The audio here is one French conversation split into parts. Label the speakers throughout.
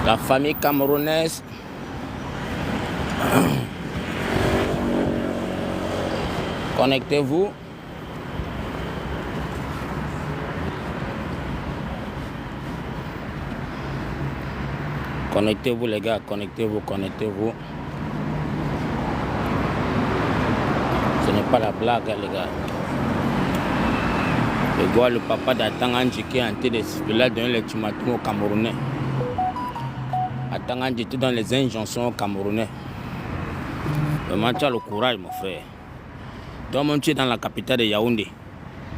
Speaker 1: La famille camerounaise connectez-vous. Connectez-vous les gars, connectez-vous. Ce n'est pas la blague les gars. Je vois le papa d'Atanganji qui est en train de là donner l'ultimatum aux Camerounais. Atanganji tout dans les injonctions aux Camerounais. Vraiment tu as le courage mon frère. Toi-même tu es dans la capitale de Yaoundé.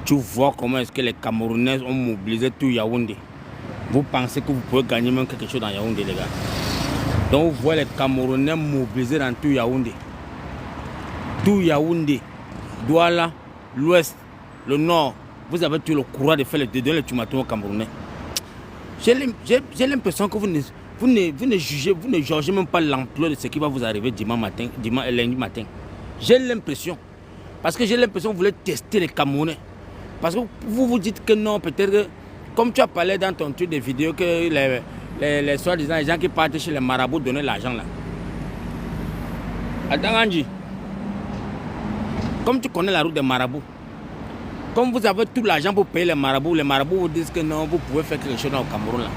Speaker 1: Tu vois comment est-ce que les Camerounais ont mobilisé tout Yaoundé. Vous pensez que vous pouvez gagner même quelque chose dans Yaoundé les gars. Donc vous voyez les Camerounais mobilisés dans tout Yaoundé. Tout Yaoundé, Douala, l'ouest, le nord. Vous avez tout le courage de faire donner l'ultimatum aux Camerounais. J'ai l'impression que vous ne jugez même pas l'ampleur de ce qui va vous arriver lundi matin. J'ai l'impression. Parce que j'ai l'impression que vous voulez tester les Camerounais. Parce que vous vous dites que non, peut-être que, comme tu as parlé dans ton truc de vidéo, que les soi-disant les gens qui partent chez les marabouts donner l'argent là. Attends, Angie. Comme tu connais la route des marabouts, comme vous avez tout l'argent pour payer les marabouts vous disent que non, vous pouvez faire quelque chose au Cameroun là.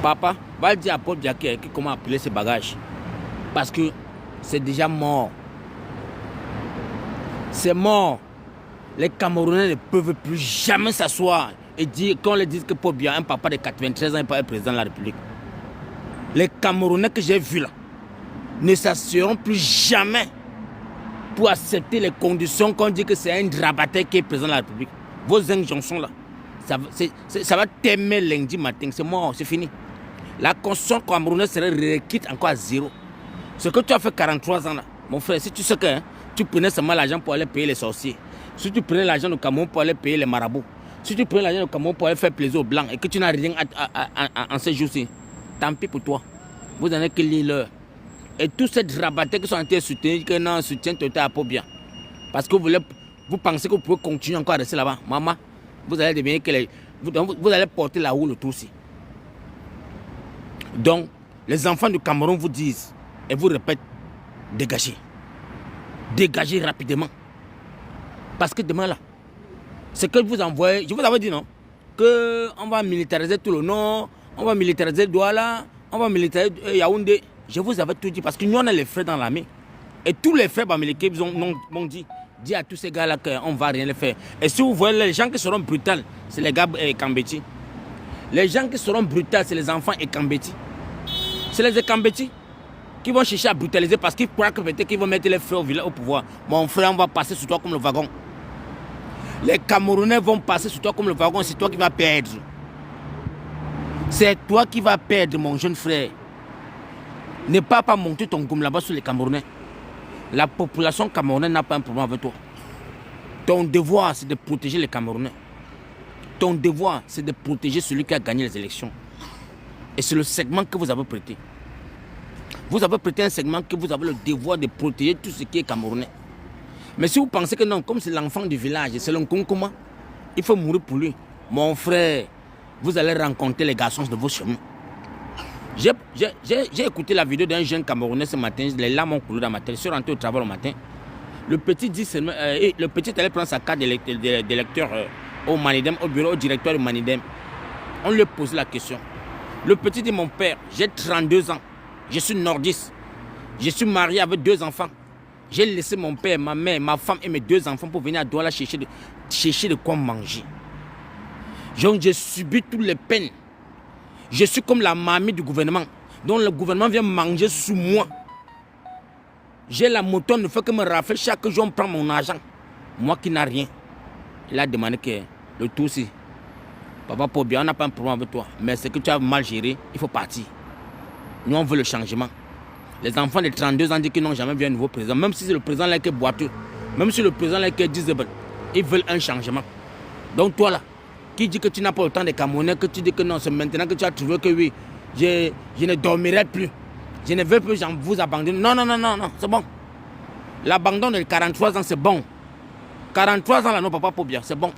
Speaker 1: Papa, va dire à Paul Diaké comment appeler ses bagages. Parce que c'est déjà mort. C'est mort. Les Camerounais ne peuvent plus jamais s'asseoir et dire qu'on leur dise que Paul Biya, un papa de 93 ans, n'est pas le président de la République. Les Camerounais que j'ai vus là ne s'assureront plus jamais pour accepter les conditions qu'on dit que c'est un rabatteur qui est président de la République. Vos injonctions là, ça va t'aimer lundi matin, c'est mort, c'est fini. La constitution camerounaise serait requite encore à zéro. Ce que tu as fait 43 ans là, mon frère, si tu sais que tu prenais seulement l'argent pour aller payer les sorciers, si tu prenais l'argent du Cameroun pour aller payer les marabouts, si tu prenais l'argent du Cameroun pour aller faire plaisir aux Blancs et que tu n'as rien en ces jours-ci, tant pis pour toi. Vous n'en avez que lire l'heure. Et tous ces rabatteurs qui sont en train de soutenir que non, soutien total à Paul Biya. Parce que vous pensez que vous pouvez continuer encore à rester là-bas. Maman, vous allez devenir vous allez porter la houle tout aussi. Donc, les enfants du Cameroun vous disent et vous répètent, dégagez. Dégagez rapidement. Parce que demain là, ce que vous envoyez, je vous avais dit non, qu'on va militariser tout le nord, on va militariser Douala, on va militariser Yaoundé. Je vous avais tout dit parce que nous on a les frères dans l'armée. Et tous les frères bamileke m'ont dit à tous ces gars là qu'on ne va rien les faire. Et si vous voyez les gens qui seront brutaux, c'est les gars Ekambeti. Les gens qui seront brutaux, c'est les enfants Ekambeti. C'est les Ekambeti qui vont chercher à brutaliser parce qu'ils croient que peut-être qu'ils vont mettre les frères au pouvoir. Mon frère, on va passer sur toi comme le wagon. Les Camerounais vont passer sur toi comme le wagon, c'est toi qui vas perdre. C'est toi qui vas perdre, mon jeune frère. Ne pas monter ton gomme là-bas sur les Camerounais. La population camerounaise n'a pas un problème avec toi. Ton devoir, c'est de protéger les Camerounais. Ton devoir, c'est de protéger celui qui a gagné les élections. Et c'est le segment que vous avez prêté. Vous avez prêté un segment que vous avez le devoir de protéger tout ce qui est camerounais. Mais si vous pensez que non, comme c'est l'enfant du village, c'est l'Nkonkoma, il faut mourir pour lui. Mon frère, vous allez rencontrer les garçons de vos chemins. J'ai écouté la vidéo d'un jeune Camerounais ce matin, les larmes ont coulé dans ma tête. Je suis rentré au travail le matin. Le petit dit seulement, le petit allait prendre sa carte de lecteur au Manidem, au bureau, au directeur du Manidem. On lui a posé la question. Le petit dit, mon père, j'ai 32 ans, je suis nordiste, je suis marié avec 2 enfants. J'ai laissé mon père, ma mère, ma femme et mes 2 enfants pour venir à Douala chercher de quoi manger. Donc j'ai subi toutes les peines. Je suis comme la mamie du gouvernement, dont le gouvernement vient manger sous moi. J'ai la moto, ne fait que me rafler chaque jour, on prend mon argent. Moi qui n'ai rien. Il a demandé que le tout aussi. Papa Paul Biya, on n'a pas un problème avec toi, mais c'est que tu as mal géré, il faut partir. Nous, on veut le changement. Les enfants de 32 ans disent qu'ils n'ont jamais vu un nouveau président, même si c'est le président là qui est boiteux, même si le président là qui est disable, ils veulent un changement. Donc toi là, qui dit que tu n'as pas le temps de Camerounais, que tu dis que non, c'est maintenant que tu as trouvé que oui, je ne dormirai plus. Je ne veux plus vous abandonner. Non, c'est bon. L'abandon de 43 ans, c'est bon. 43 ans là, non, papa Paul Biya, c'est bon.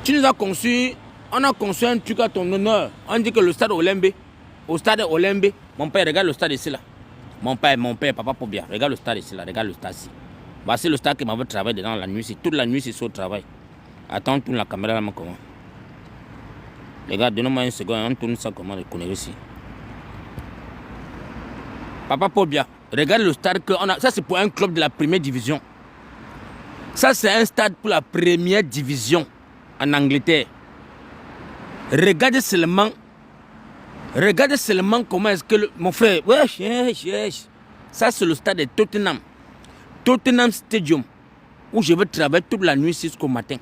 Speaker 1: Tu nous as conçus On a construit un truc à ton honneur. On dit que le stade Olembe, au stade Olembe, mon père, regarde le stade ici là. Mon père, papa Pobia, regarde le stade ici là, regarde le stade ici. Voici le stade qui m'avait travaillé dedans la nuit, toute la nuit, c'est au travail. Attends, tourne la caméra là, comment. Regarde, donne-moi une seconde, on tourne ça comment, les conneries ici. Papa Pobia, regarde le stade qu'on a. Ça, c'est pour un club de la première division. Ça, c'est un stade pour la première division en Angleterre. Regardez seulement comment est-ce que mon frère. Wesh. Ça, c'est le stade de Tottenham. Tottenham Stadium. Où je vais travailler toute la nuit jusqu'au matin.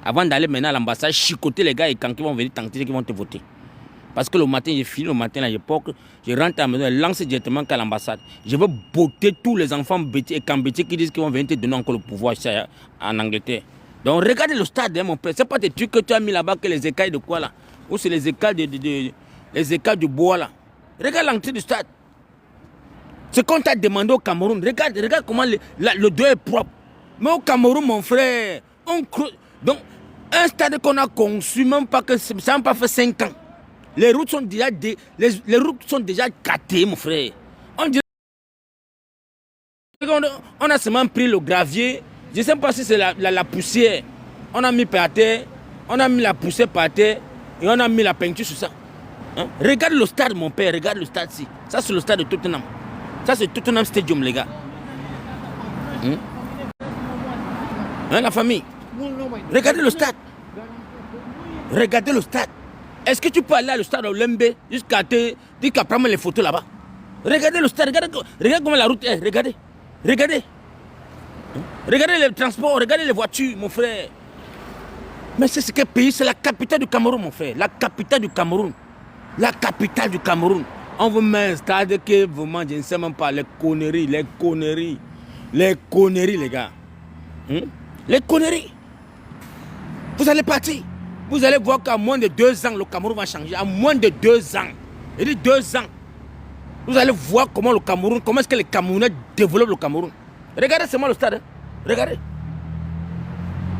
Speaker 1: Avant d'aller maintenant à l'ambassade, chicoter les gars et quand ils vont venir tenter qu'ils vont te voter. Parce que le matin, j'ai fini le matin, là, je rentre à la maison et lance directement qu'à l'ambassade. Je veux botter tous les enfants bêtis et cambétis qui disent qu'ils vont venir te donner encore le pouvoir ici, en Angleterre. Donc regardez le stade, hein, mon père. C'est pas des trucs que tu as mis là-bas, que les écailles de quoi là. Ou c'est les écailles les écailles du bois là. Regarde l'entrée du stade. C'est qu'on t'a demandé au Cameroun. Regarde comment le dos est propre. Mais au Cameroun, mon frère, donc un stade qu'on a conçu, même pas que ça n'a pas fait 5 ans. Les routes sont déjà les routes sont déjà gâtées, mon frère. On a seulement pris le gravier. Je ne sais pas si c'est la poussière. On a mis par terre, on a mis la poussière par terre et on a mis la peinture sur ça. Hein? Regarde le stade, mon père, regarde le stade ici. Ça, c'est le stade de Tottenham. Ça, c'est Tottenham Stadium, les gars. Hein, la famille? Regardez le stade. Regardez le stade. Est-ce que tu peux aller au stade Olembe jusqu'à prendre les photos là-bas? Regardez le stade, regarde comment la route est, regardez. Regardez les transports, regardez les voitures, mon frère. Mais c'est ce que pays, c'est la capitale du Cameroun, mon frère. La capitale du Cameroun. La capitale du Cameroun. On vous met un stade que vraiment, je ne sais même pas, les conneries, les gars. Les conneries. Vous allez partir. Vous allez voir qu'à moins de 2 ans, le Cameroun va changer. À moins de 2 ans. Il dit 2 ans. Vous allez voir comment est-ce que les Camerounais développent le Cameroun. Regardez seulement le stade. Hein. Regardez.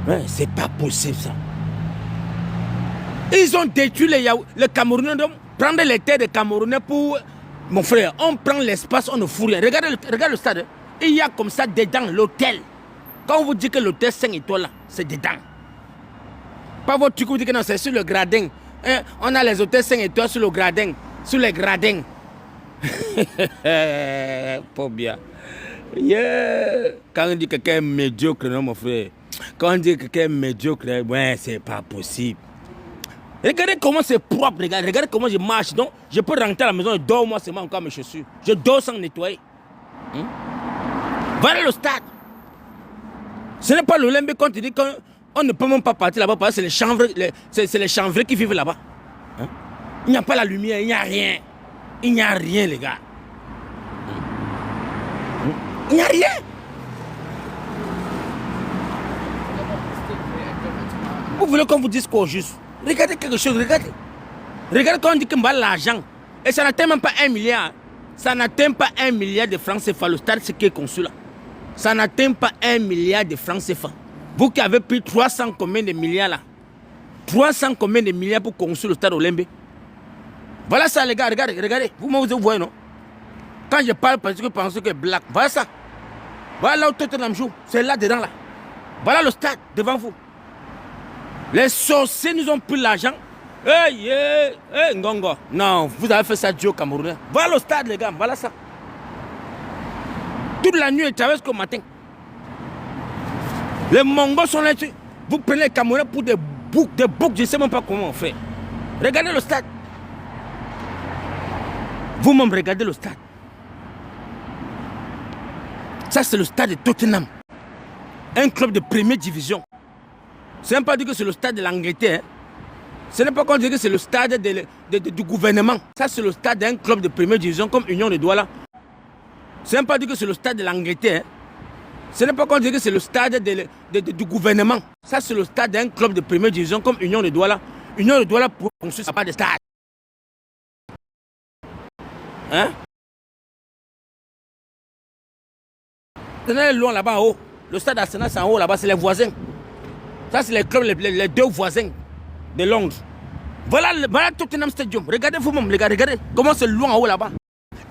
Speaker 1: Mais c'est pas possible ça. Ils ont détruit les Camerounais. Donc, prendre les terres des Camerounais pour... Mon frère, on prend l'espace, on ne fout rien. Regarde le stade. Hein. Il y a comme ça dedans l'hôtel. Quand on vous dit que l'hôtel 5 étoiles là, c'est dedans. Pas votre truc, vous dites que non, c'est sur le gradin. Hein? On a les hôtels 5 étoiles sur le gradin. Sur les gradins. Pas bien. Yeah. Quand on dit que quelqu'un est médiocre, non, mon frère. Quand on dit que quelqu'un est médiocre, ouais, c'est pas possible. Regardez comment c'est propre, regardez comment je marche. Donc, je peux rentrer à la maison et dors moi seulement encore mes chaussures. Je dors sans nettoyer. Voilà le stade. Ce n'est pas l'Olembe quand tu dis qu'on ne peut même pas partir là-bas parce que c'est les chanvrés qui vivent là-bas. Hein? Il n'y a pas la lumière, il n'y a rien. Il n'y a rien, les gars. Il n'y a rien. Vous voulez qu'on vous dise quoi juste? Regardez quelque chose, regardez. Regardez quand on dit qu'on va l'argent. Et ça n'atteint même pas 1 milliard. Ça n'atteint pas 1 milliard de francs CFA. Le stade, c'est qui est conçu là. Ça n'atteint pas 1 milliard de francs CFA. Vous qui avez pris 300 combien de milliards là? 300 combien de milliards pour construire le stade Olembe? Voilà ça les gars, regardez. Vous voyez non? Quand je parle parce que je pense que c'est black. Voilà ça. Voilà là où Tottenham joue. C'est là dedans là. Voilà le stade devant vous. Les sorciers nous ont pris l'argent. Hey, Ngongo. Non, vous avez fait ça Dieu au Camerounais. Voilà le stade les gars, voilà ça. Toute la nuit, ils travaillent jusqu'au matin. Les Mongols sont là. Vous prenez les Camerounais pour des boucs, je ne sais même pas comment on fait. Regardez le stade. Vous-même, regardez le stade. Ça, c'est le stade de Tottenham. Un club de première division. Ce n'est pas dit que c'est le stade de l'Angleterre. Hein. Ce n'est pas qu'on dit que c'est le stade du gouvernement. Ça, c'est le stade d'un club de première division comme Union de Douala. Ce n'est pas dit que c'est le stade de l'Angleterre. Hein. Ce n'est pas qu'on dit que c'est le stade du gouvernement. Ça, c'est le stade d'un club de première division comme Union de Douala. Union de Douala pour construire, ça n'a pas de stade. Hein? C'est loin là-bas en haut. Le stade Arsenal, c'est en haut là-bas, c'est les voisins. Ça, c'est les clubs, les 2 voisins. de Londres. Voilà Tottenham Stadium. Regardez vous-même, les gars, regardez comment c'est loin en haut là-bas.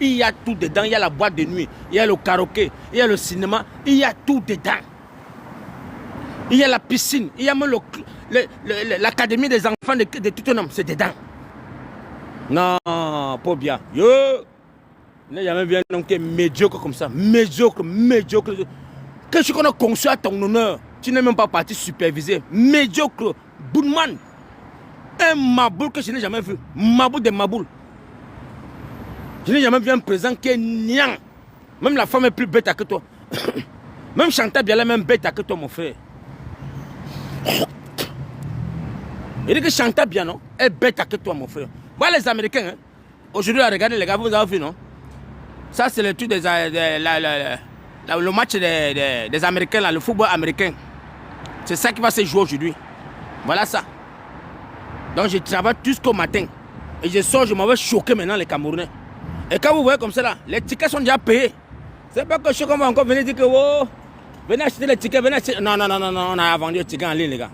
Speaker 1: Il y a tout dedans. Il y a la boîte de nuit, il y a le karaoké, il y a le cinéma, il y a tout dedans. Il y a la piscine, il y a même l'académie des enfants de Tottenham, c'est dedans. Non, pas bien. Yo, il n'y a jamais vu un homme qui est médiocre comme ça. Médiocre. Qu'est-ce qu'on a conçu à ton honneur? Tu n'es même pas parti superviser. Médiocre, Boudman. Un maboule que je n'ai jamais vu. Maboule des maboules. Je n'ai jamais vu un président qui est niant. Même la femme est plus bête que toi. Même Chantal Biala est même bête que toi, mon frère. Il dit que Chantal Biala, non, est bête que toi, mon frère. Voilà les Américains. Hein. Aujourd'hui, regardez les gars, vous avez vu, non? Ça, c'est le truc le match des Américains, là, le football américain. C'est ça qui va se jouer aujourd'hui. Voilà ça. Donc, je travaille jusqu'au matin. Et je sors, je m'en vais choquer maintenant les Camerounais. Et quand vous voyez comme ça, là, les tickets sont déjà payés. C'est pas que je va encore venir dire que oh, venez acheter les tickets, venez acheter. Non, on a vendu les tickets en ligne, les gars.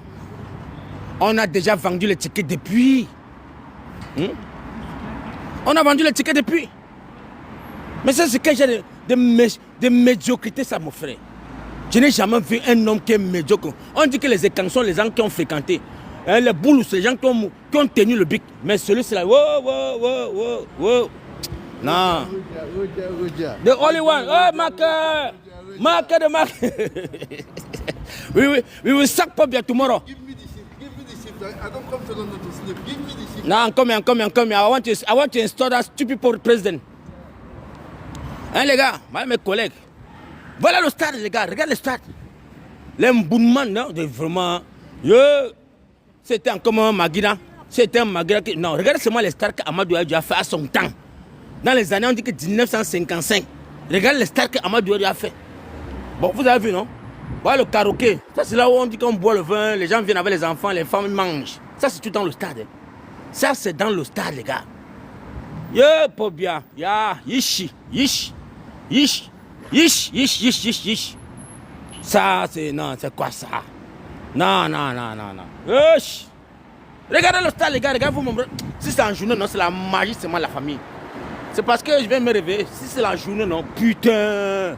Speaker 1: On a déjà vendu les tickets depuis. On a vendu les tickets depuis. Mais ça, c'est que j'ai de médiocrité, ça, mon frère. Je n'ai jamais vu un homme qui est médiocre. On dit que les écans sont les gens qui ont fréquenté. Hein, les boules, c'est les gens qui ont tenu le bic. Mais celui-là, wow. Non. The only one. Oh, Mark the Mark. we will suck pop here tomorrow.
Speaker 2: Give me the shit. I don't come to London to sleep. Give me the shit.
Speaker 1: No, I'm coming. I want to install that stupid president. Hein, les gars, mes collègues. Voilà le stade, les gars. Regarde le stade. L'emboulement, non, vraiment. C'était encore un Maguida. C'était un Maguida qui. Non, regardez seulement les stades qu'Amadou a fait à son temps. Dans les années, on dit que 1955. Regardez les stades qu'Amadou a fait. Bon, vous avez vu, non? Voilà le karaoké. Ça, c'est là où on dit qu'on boit le vin, les gens viennent avec les enfants, les femmes mangent. Ça, c'est tout dans le stade. Ça, c'est dans le stade, les gars. Pas bien. Yish. Ça, c'est. Non, c'est quoi ça? Non. Yish. Regardez le stade, les gars. Regardez vous. Si c'est en journée, non, c'est la magie, c'est moi, la famille. C'est parce que je vais me réveiller. Si c'est la journée, non. Putain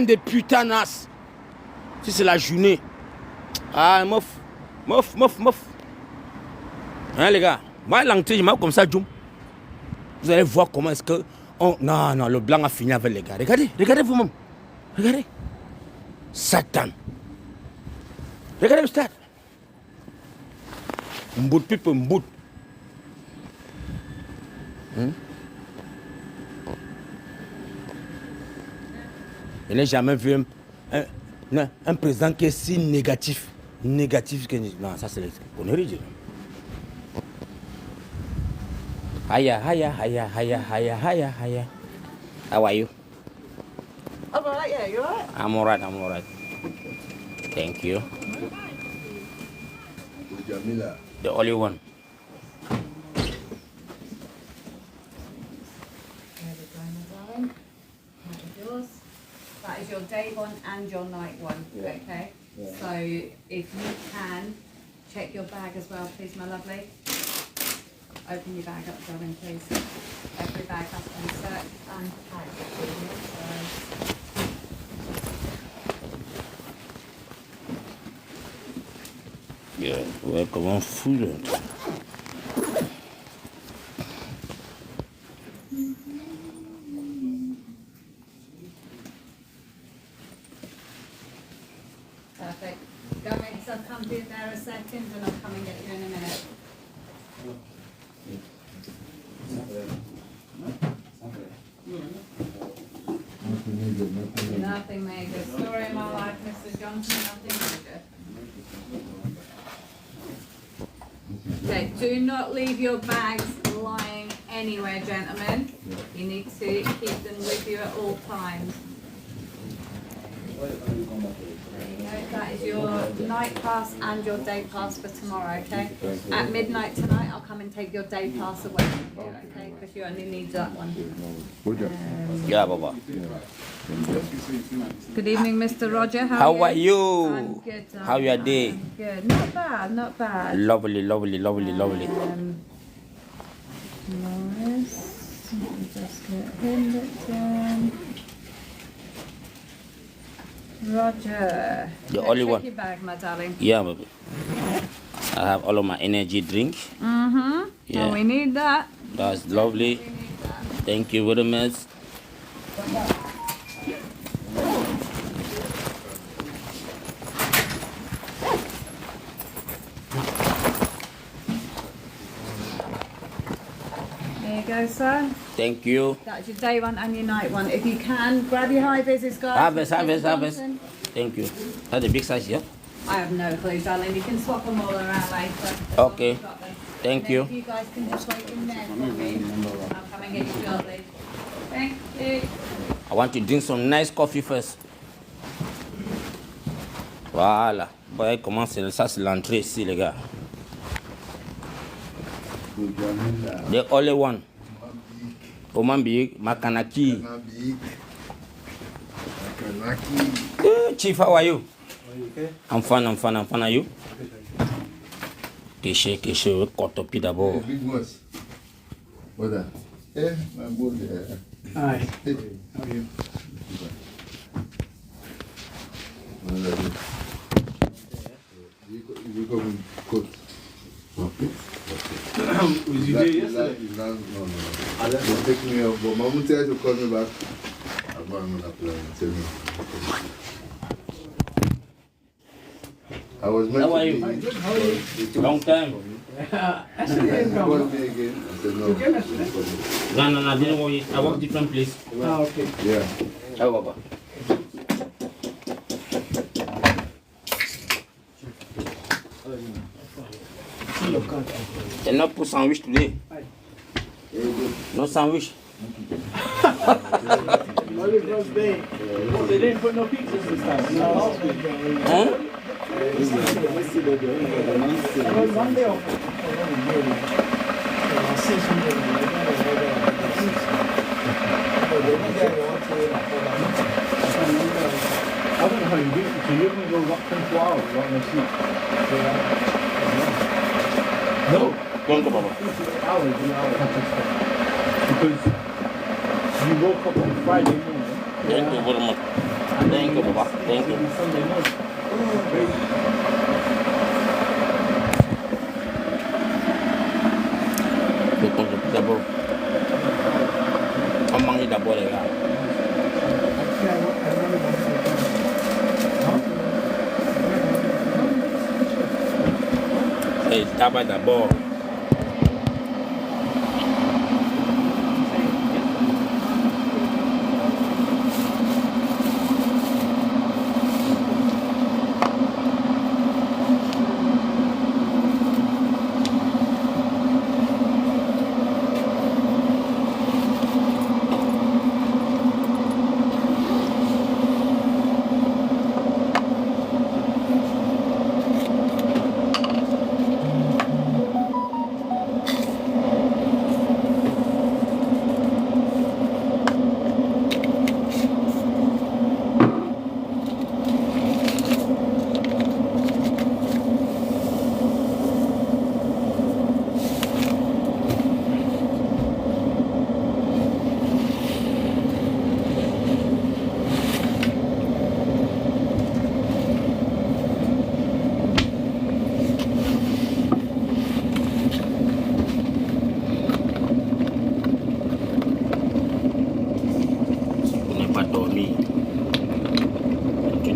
Speaker 1: de putanas. Si c'est la journée. Ah, mof. Hein, les gars. Moi, l'entrée, je m'appelle comme ça, Djoum. Vous allez voir comment est-ce que... Non, le blanc a fini avec les gars. Regardez vous-même. Regardez. Satan. Regardez le stade. Mbout. Je n'ai jamais vu un président qui est si négatif. Que... Non, ça c'est les conneries. Hiya. How are you?
Speaker 3: I'm alright, yeah, you alright?
Speaker 1: I'm alright. Thank you.
Speaker 2: Jamila.
Speaker 1: The only one.
Speaker 3: That is your day one and your night one,
Speaker 2: Yeah.
Speaker 3: okay?
Speaker 2: Yeah.
Speaker 3: So if you can, check your bag as well, please, my lovely. Open your bag up, darling, please. Every bag has been searched and packed.
Speaker 1: Ouais, comment fou là.
Speaker 3: Perfect. Go make yourself comfy there a second and I'll come and get you in a minute. Nothing major. Story of my life, Mr. Johnson, nothing major. Okay, do not leave your bags lying anywhere, gentlemen. You need to keep them with you at all times. That is your night pass and your day pass for tomorrow, okay? At midnight tonight, I'll come and take your day pass away from you, okay? Because you only need that one.
Speaker 1: Yeah, Baba.
Speaker 3: Good evening, Mr. Roger.
Speaker 1: How are you?
Speaker 3: I'm good.
Speaker 1: How your day?
Speaker 3: I'm good. Not bad, not bad.
Speaker 1: Lovely, lovely, lovely, lovely.
Speaker 3: Morris, let me just get him looked in. Roger.
Speaker 1: The only
Speaker 3: check
Speaker 1: one.
Speaker 3: Your bag, my darling.
Speaker 1: Yeah, baby. I have all of my energy drink.
Speaker 3: Mm-hmm.
Speaker 1: Yeah.
Speaker 3: Oh, we need that.
Speaker 1: That's lovely.
Speaker 3: We need that.
Speaker 1: Thank you very much.
Speaker 3: There you go, sir.
Speaker 1: Thank you.
Speaker 3: That's your day one and your night one. If you can, grab your high vises, guys.
Speaker 1: Harvest. Thank you. That's the big size, yeah?
Speaker 3: I have no clue, darling. You can swap them all around later.
Speaker 1: Okay. Thank
Speaker 3: And
Speaker 1: you.
Speaker 3: If you guys can just wait in there for me, I'll come and get you shortly. Thank you.
Speaker 1: I want to drink some nice coffee first. Voilà. Voyez comment ça c'est l'entrée ici, les gars. The only one. Omambik, Makanaki. Chief, how are you?
Speaker 2: Okay.
Speaker 1: I'm fine. Are you? Keshe, kotopi d'abord.
Speaker 2: Big boss. What that? Eh, my boy there.
Speaker 4: Hi.
Speaker 2: Hey.
Speaker 4: How are you?
Speaker 2: You come and cook.
Speaker 4: Was you there yesterday?
Speaker 2: No. They take me up, but Mama tried to call me back. I'm going to plan and tell me. I was meant
Speaker 1: How are you?
Speaker 2: to be.
Speaker 4: How are you?
Speaker 1: Long time.
Speaker 4: Actually,
Speaker 2: He
Speaker 4: didn't
Speaker 2: called
Speaker 4: come.
Speaker 2: me again. I said no.
Speaker 4: You came yesterday?
Speaker 1: No, didn't worry. I work different place.
Speaker 4: Ah, okay.
Speaker 2: Yeah.
Speaker 1: Ciao, Baba. They're not put sandwich today. No sandwich.
Speaker 4: Only first day. Oh, they didn't put no pizzas this time. No, last week.
Speaker 1: Huh?
Speaker 4: I was one day off. I'll see something. I don't know how you do it. So you're going to go up 24 hours without no sleep. No.
Speaker 1: Don't go, Baba.
Speaker 4: Hours. Because you woke up on Friday morning.
Speaker 1: Thank you very much. Thank you, Baba. Thank you.
Speaker 4: Sunday morning.
Speaker 1: Je compte d'abord. On mange d'abord, les gars. Et tabac d'abord.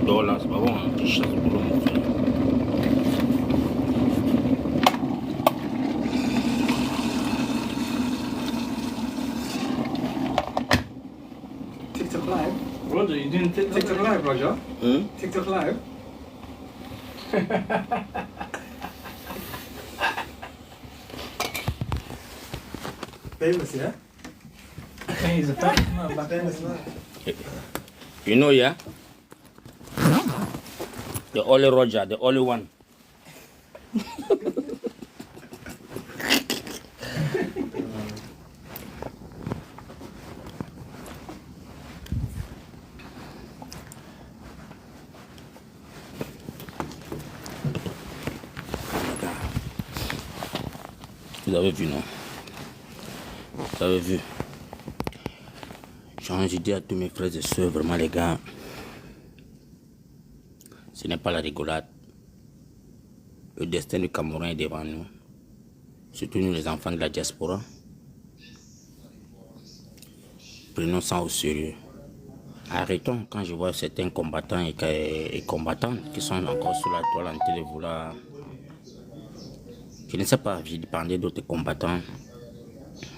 Speaker 1: $20, c'est pas bon, hein, tu chasses le boulot, mon frère.
Speaker 4: TikTok live. Roger, you doing TikTok live, Roger? TikTok live? Famous, yeah? He's a famous man, but famous man.
Speaker 1: You know, yeah? The only Roger, the only one. Vous avez vu, non? Vous avez vu? J'ai dit à tous mes frères et soeurs, vraiment les gars, ce n'est pas la rigolade. Le destin du Cameroun est devant nous. Surtout nous les enfants de la diaspora. Prenons ça au sérieux. Arrêtons quand je vois certains combattants et combattantes qui sont encore sur la toile en train de vouloir. Je ne sais pas, j'ai demandé d'autres combattants.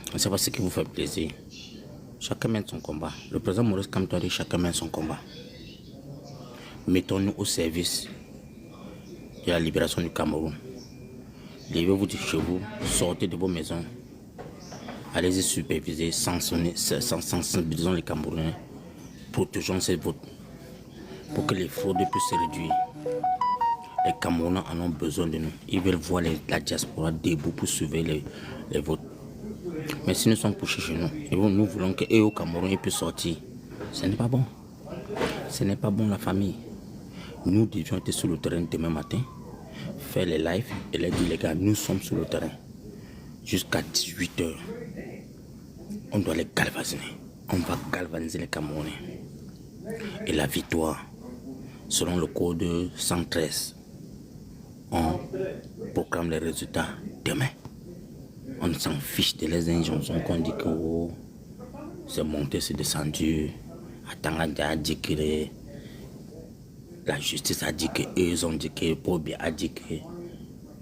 Speaker 1: Je ne sais pas ce qui vous fait plaisir. Chacun mène son combat. Le président Maurice Kamto a dit chacun mène son combat. Mettons-nous au service de la libération du Cameroun. Levez-vous de chez vous, sortez de vos maisons. Allez-y superviser, sensibilisons les Camerounais. Protégeons ces votes pour que les fraudes puissent se réduire. Les Camerounais en ont besoin de nous. Ils veulent voir la diaspora debout pour surveiller les votes. Mais si nous sommes couchés chez nous, et nous voulons qu'eux au Cameroun ils puissent sortir, ce n'est pas bon. Ce n'est pas bon la famille. Nous devions être sur le terrain demain matin, faire les lives et leur dire les gars, nous sommes sur le terrain. Jusqu'à 18h. On doit les galvaniser. On va galvaniser les Camerounais. Et la victoire, selon le code 113, on proclame les résultats demain. On s'en fiche de les injonctions qu'on dit que oh, c'est monté, c'est descendu. Atanga a dit que la justice a dit que eux ont dit que Bobby a dit que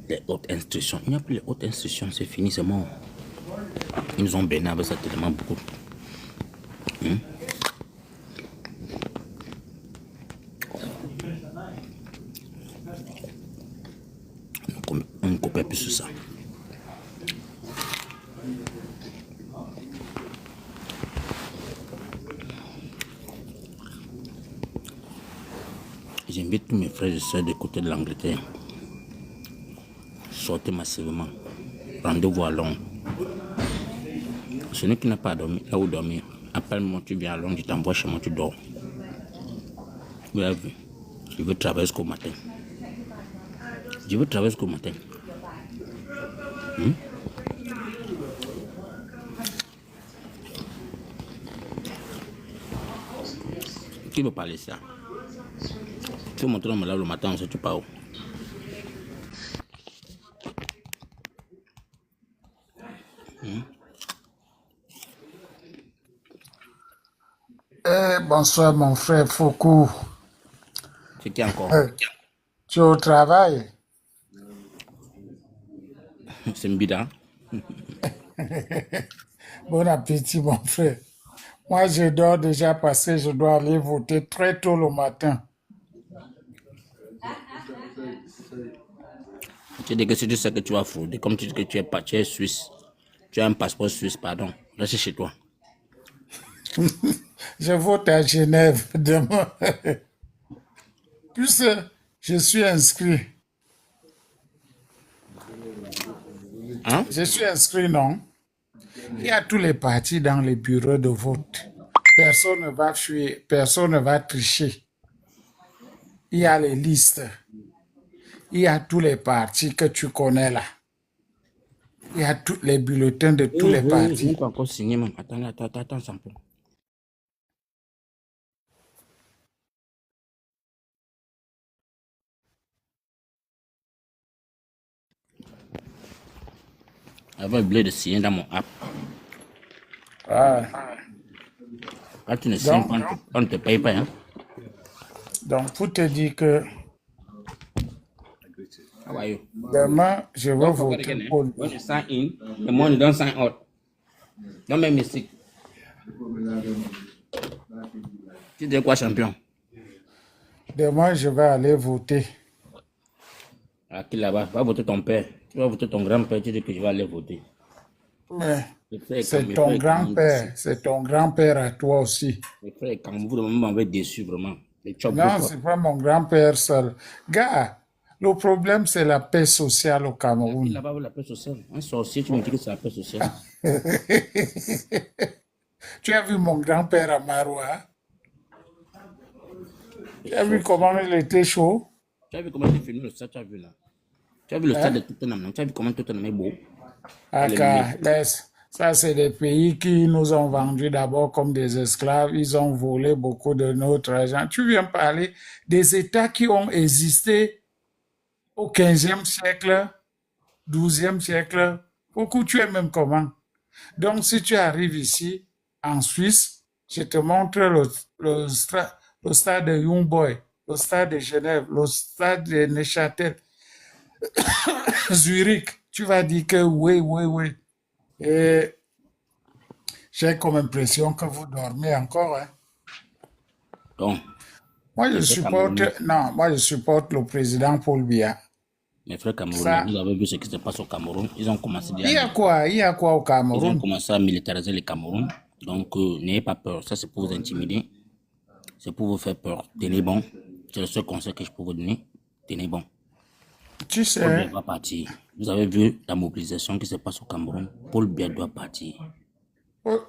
Speaker 1: les hautes instructions. Il n'y a plus les hautes instructions, c'est fini, c'est mort. Ils nous ont béni avec ça tellement beaucoup. On ne coopère plus sur ça. J'invite tous mes frères et soeurs du côté de l'Angleterre. Sortez massivement. Rendez-vous à Londres. Celui qui n'a pas dormi, là où dormir, appelle-moi, tu viens à Londres, je t'envoie chez moi, tu dors. Vous avez vu, je veux travailler jusqu'au matin. Je veux travailler jusqu'au matin. Qui veut parler ça? Tu veux montrer me lave le matin, on sait tu pas où.
Speaker 5: Bonsoir mon frère Foucault.
Speaker 1: C'est qui encore?
Speaker 5: Tu es au travail?
Speaker 1: C'est Mbida.
Speaker 5: Bon appétit mon frère. Moi je dors déjà parce que je dois aller voter très tôt le matin.
Speaker 1: Tu dis que si tu sais que tu vas frauder, comme tu dis que tu es suisse, tu as un passeport suisse, pardon, reste chez toi.
Speaker 5: Je vote à Genève demain. Puisque je suis inscrit.
Speaker 1: Hein?
Speaker 5: Je suis inscrit, non? Il y a tous les partis dans les bureaux de vote. Personne ne va fuir, personne ne va tricher. Il y a les listes. Il y a tous les partis que tu connais là. Il y a tous les bulletins de tous les partis.
Speaker 1: Je n'ai pas encore signé, même. Attends, ça un peu. J'avais oublié de signer dans mon app.
Speaker 5: Ah.
Speaker 1: Quand tu ne signes pas, on ne te paye pas. Hein?
Speaker 5: Donc, pour te dire que
Speaker 1: How are you?
Speaker 5: demain, je vais
Speaker 1: Don't forget
Speaker 5: voter
Speaker 1: again,
Speaker 5: pour
Speaker 1: eh? When you sign in, the money don't sign out. Don't make mistake. Tu dis quoi, champion?
Speaker 5: Demain, je vais aller voter.
Speaker 1: À qui là-bas? Va voter ton père. Tu vas voter ton grand-père, tu dis que je vais aller voter.
Speaker 5: Mais
Speaker 1: Les frères
Speaker 5: c'est
Speaker 1: Kam,
Speaker 5: ton grand-père. C'est ton grand-père à toi aussi.
Speaker 1: Les frères Kam, vous m'avez déçu vraiment. Les Tchop,
Speaker 5: Non,
Speaker 1: quoi.
Speaker 5: c'est pas mon grand-père seul. Gars, le problème, c'est la paix sociale au
Speaker 1: Il
Speaker 5: Cameroun.
Speaker 1: là-bas avec la paix sociale. Un sorcier, tu me dis que c'est la paix sociale.
Speaker 5: Tu as vu mon grand-père à Maroua? Tu as vu
Speaker 1: Sorcier.
Speaker 5: comment il était chaud?
Speaker 1: Tu as vu comment tu filmé le stade, tu as vu là. Tu as vu le stade de
Speaker 5: Hein?
Speaker 1: Tottenham, non? Tu as vu comment Tottenham est beau. Les
Speaker 5: Aka,
Speaker 1: lumières.
Speaker 5: laisse. Ça, c'est des pays qui nous ont vendus d'abord comme des esclaves. Ils ont volé beaucoup de notre argent. Tu viens parler des États qui ont existé au 15e siècle, 12e siècle. Beaucoup, tu es même comment? Donc, si tu arrives ici, en Suisse, je te montre le stade de Youngboy, le stade de Genève, le stade de Neuchâtel, Zurich. Tu vas dire que oui, oui, oui. Et j'ai comme impression que vous dormez encore, hein.
Speaker 1: Donc,
Speaker 5: Moi, je
Speaker 1: mes frères
Speaker 5: supporte,
Speaker 1: Camerounais,
Speaker 5: non, moi, je supporte le président Paul Biya.
Speaker 1: mes frères Camerounais,
Speaker 5: Ça,
Speaker 1: vous avez vu ce qui se passe au Cameroun. Ils ont commencé
Speaker 5: il y
Speaker 1: déjà
Speaker 5: a quoi? Il y a quoi au
Speaker 1: Ils ont
Speaker 5: Cameroun?
Speaker 1: commencé à militariser le Cameroun. Donc, n'ayez pas peur. Ça, c'est pour vous intimider. C'est pour vous faire peur. Tenez bon. C'est le seul conseil que je peux vous donner. Tenez bon.
Speaker 5: Tu
Speaker 1: Paul Biya
Speaker 5: sais,
Speaker 1: va partir. Vous avez vu la mobilisation qui se passe au Cameroun. Paul Biya doit partir.
Speaker 5: oh,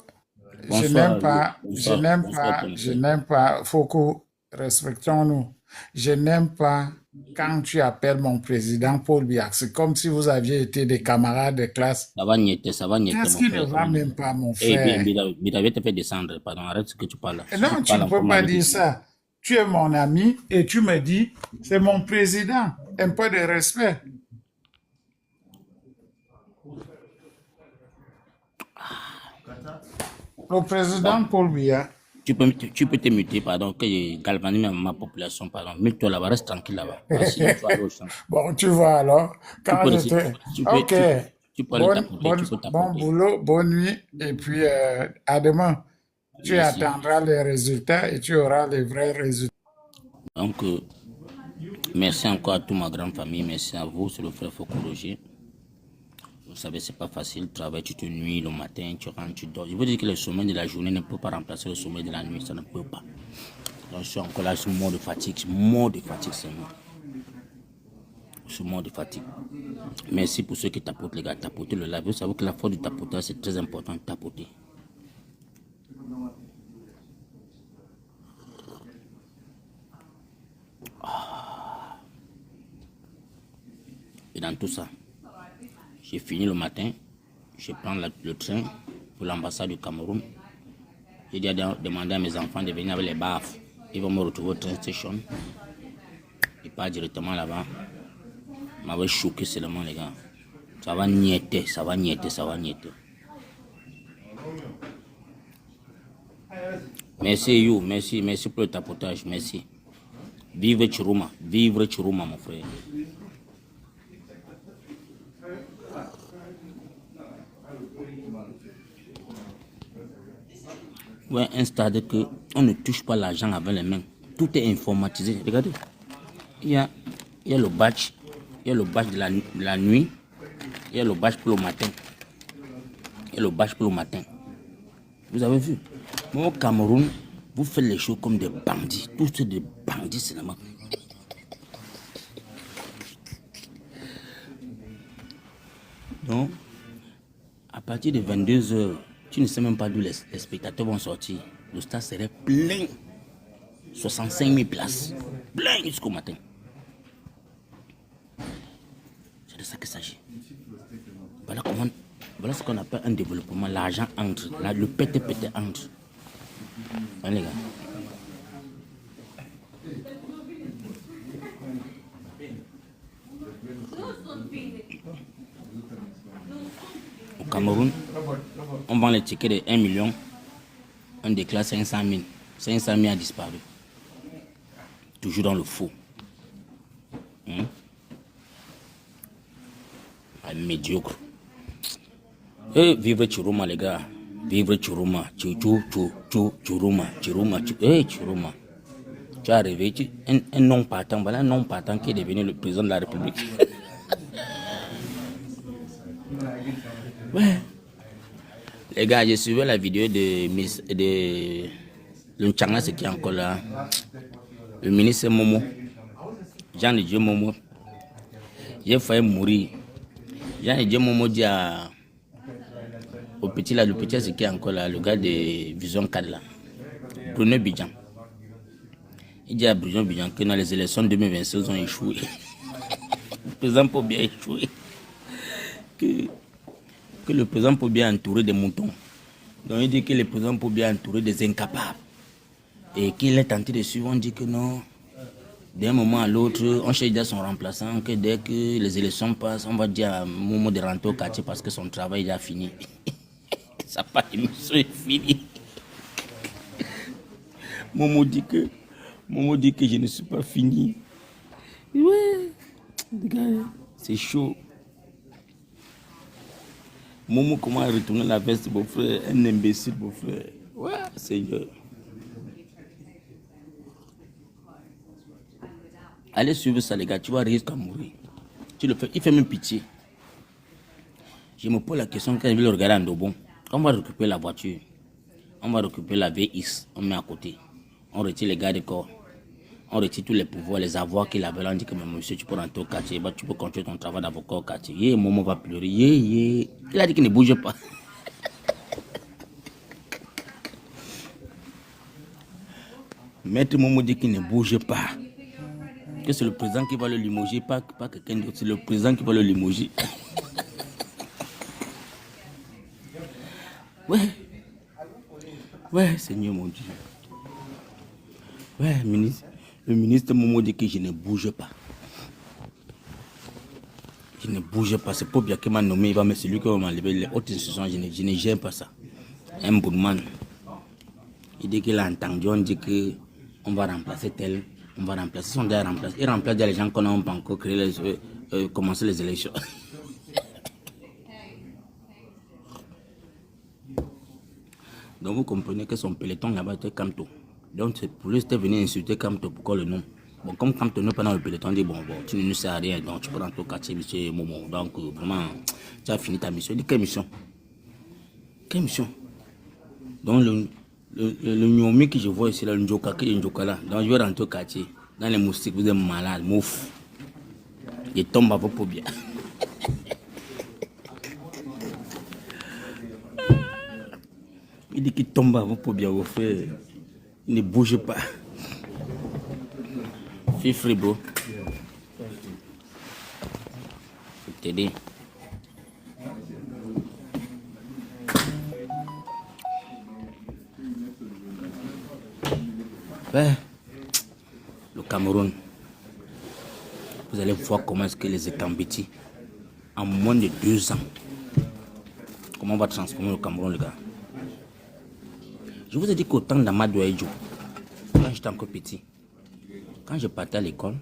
Speaker 5: je
Speaker 1: Bonsoir,
Speaker 5: n'aime pas,
Speaker 1: bonsoir, bonsoir,
Speaker 5: je
Speaker 1: Timothée.
Speaker 5: n'aime pas, faut que respectons-nous. Je n'aime pas quand tu appelles mon président Paul Biya. C'est comme si vous aviez été des camarades de classe.
Speaker 1: Ça va niéter,
Speaker 5: Qu'est-ce
Speaker 1: mon
Speaker 5: qui ne
Speaker 1: frère. Ça
Speaker 5: va
Speaker 1: va
Speaker 5: même
Speaker 1: niéter.
Speaker 5: pas, mon
Speaker 1: Eh bien,
Speaker 5: frère?
Speaker 1: Bidavie te fait descendre. Pardon, arrête ce que tu parles là. Si tu
Speaker 5: Non, tu
Speaker 1: parles
Speaker 5: ne
Speaker 1: encore
Speaker 5: peux
Speaker 1: mal
Speaker 5: pas
Speaker 1: avec
Speaker 5: dire ça. Tu es mon ami et tu me dis, c'est mon président. Un peu de respect. Le
Speaker 1: bon,
Speaker 5: président Paul Biya.
Speaker 1: tu peux te muter, pardon, que je galvanise ma population, pardon. Mute-toi là-bas, reste tranquille là-bas. Là, sinon, tu vas aller au champ.
Speaker 5: Bon, tu vois alors,
Speaker 1: Tu
Speaker 5: quand
Speaker 1: peux, laisser-
Speaker 5: j'étais...
Speaker 1: tu peux,
Speaker 5: Ok,
Speaker 1: tu, tu peux aller tapoter, tu peux
Speaker 5: bon
Speaker 1: tapoter.
Speaker 5: boulot, bonne nuit, et puis à demain. Tu
Speaker 1: Merci.
Speaker 5: attendras les résultats et tu auras les vrais résultats.
Speaker 1: Donc, merci encore à toute ma grande famille. Merci à vous, c'est le frère Foko Roger. Vous savez, c'est pas facile. Travailler toute une nuit, le matin, tu rentres, tu dors. Je veux dire que le sommeil de la journée ne peut pas remplacer le sommeil de la nuit. Ça ne peut pas. Donc, je suis encore là sur mort de fatigue. Mort de fatigue seulement. Sur mort de fatigue. Merci pour ceux qui tapotent, les gars. Tapotez le live. Vous savez que la force du tapotage, c'est très important de tapoter. Et dans tout ça, j'ai fini le matin. Je prends le train pour l'ambassade du Cameroun. J'ai déjà demandé à mes enfants de venir avec les baffes. Ils vont me retrouver au train station. Je pars directement là-bas. M'avait choqué seulement, les gars. Ça va niéter, ça va niéter, ça va niéter. Merci, You. Merci, merci pour le tapotage. Merci. Vive Chiruma. Vive Chiruma, mon frère. Ouais, un stade que on ne touche pas l'argent avec les mains. Tout est informatisé. Regardez. Il y a le badge. Il y a le badge de la nuit. Il y a le badge pour le matin. Il y a le badge pour le matin. Vous avez vu? Moi, au Cameroun, vous faites les choses comme des bandits. Tous c'est des bandits seulement. Donc, à partir de 22h, tu ne sais même pas d'où les spectateurs vont sortir. Le stade serait plein. 65 000 places. Plein jusqu'au matin. C'est de ça qu'il s'agit. Voilà ce qu'on appelle un développement. L'argent entre. Là, le pété entre. Hein, les gars. Au Cameroun, on vend les tickets de 1 million. On déclare 500 000. 500 000 a disparu. Toujours dans le faux. Médiocre. Et vivre Chiruma, les gars. Vivre Chiruma. Chiruma. Chiruma. Tu as rêvé. Un non-partant. Voilà un non-partant qui est devenu le président de la République. Ouais. Les gars, j'ai suivi la vidéo de le Nchanga, c'est qui est encore là. Le ministre Momo, Jean de Dieu Momo, j'ai failli mourir. Jean de Dieu Momo dit au petit là, le petit c'est qui est encore là, le gars de Vision 4 là, Bruno Bidjan. Il dit à Bruno Bidjan que dans les élections 2026 ils ont échoué. Le président peut bien échouer. Que le président peut bien entourer des moutons. Donc il dit que le président peut bien entourer des incapables. Et qu'il est tenté de suivre, on dit que non. D'un moment à l'autre, on cherche déjà son remplaçant, que dès que les élections passent, on va dire à Momo de rentrer au quartier parce que son travail est déjà fini. Sa part d'émission est finie. Momo dit que je ne suis pas fini. Ouais, c'est chaud. Momo, comment retourner la veste, beau frère? Un imbécile, beau frère. Ouais, Seigneur. Allez suivre ça, les gars, tu vas risquer à mourir. Tu le fais, il fait même pitié. Je me pose la question quand je vais le regarder en Dobon. On va récupérer la voiture. On va récupérer la VX, on met à côté. On retire les gardes corps. On retire tous les pouvoirs, les avoirs qu'il avait. On dit que monsieur, tu peux rentrer au quartier, bah, tu peux continuer ton travail d'avocat au quartier. Yeah, Momo va pleurer. Yeah. Il a dit qu'il ne bouge pas. Maître Momo dit qu'il ne bouge pas. Que c'est le président qui va le limoger, pas quelqu'un d'autre, c'est le président qui va le limoger. Ouais, Seigneur mon Dieu. Ouais, le ministre Momo dit que je ne bouge pas. Je ne bouge pas, c'est pas bien qu'il m'a nommé, mais c'est lui qui va m'enlever les hautes institutions, je ne gêne pas ça. Un bourman. Il dit qu'il a entendu, on dit qu'on va remplacer tel. On va remplacer, ils sont déjà remplacés. Ils remplacent les gens qu'on n'a pas encore créé, commencé les élections. Donc vous comprenez que son peloton là-bas était Kamto. Donc pour lui c'était venu insulter Kamto, pourquoi le nom? Bon, comme Kamto n'est pas dans le peloton, on dit bon, tu ne nous sers à rien, donc tu peux rentrer au quartier, monsieur Momo. Donc vraiment, tu as fini ta mission. Il dit quelle mission? Quelle mission? Donc le Nyomi que je vois ici, là, le Njoka là, donc je vais rentrer au quartier. Dans les moustiques, vous êtes malade, mouf. Il tombe à vos paupières. Il dit qu'il tombe à vos paupières, vos frères. Il ne bouge pas. Feel free, bro. Faut t'aider. Le Cameroun, vous allez voir comment est-ce que les Étambétis, en moins de 2 ans, comment on va transformer le Cameroun, les gars. Je vous ai dit qu'au temps d'Amadou Aïdjo, quand j'étais encore petit, quand je partais à l'école,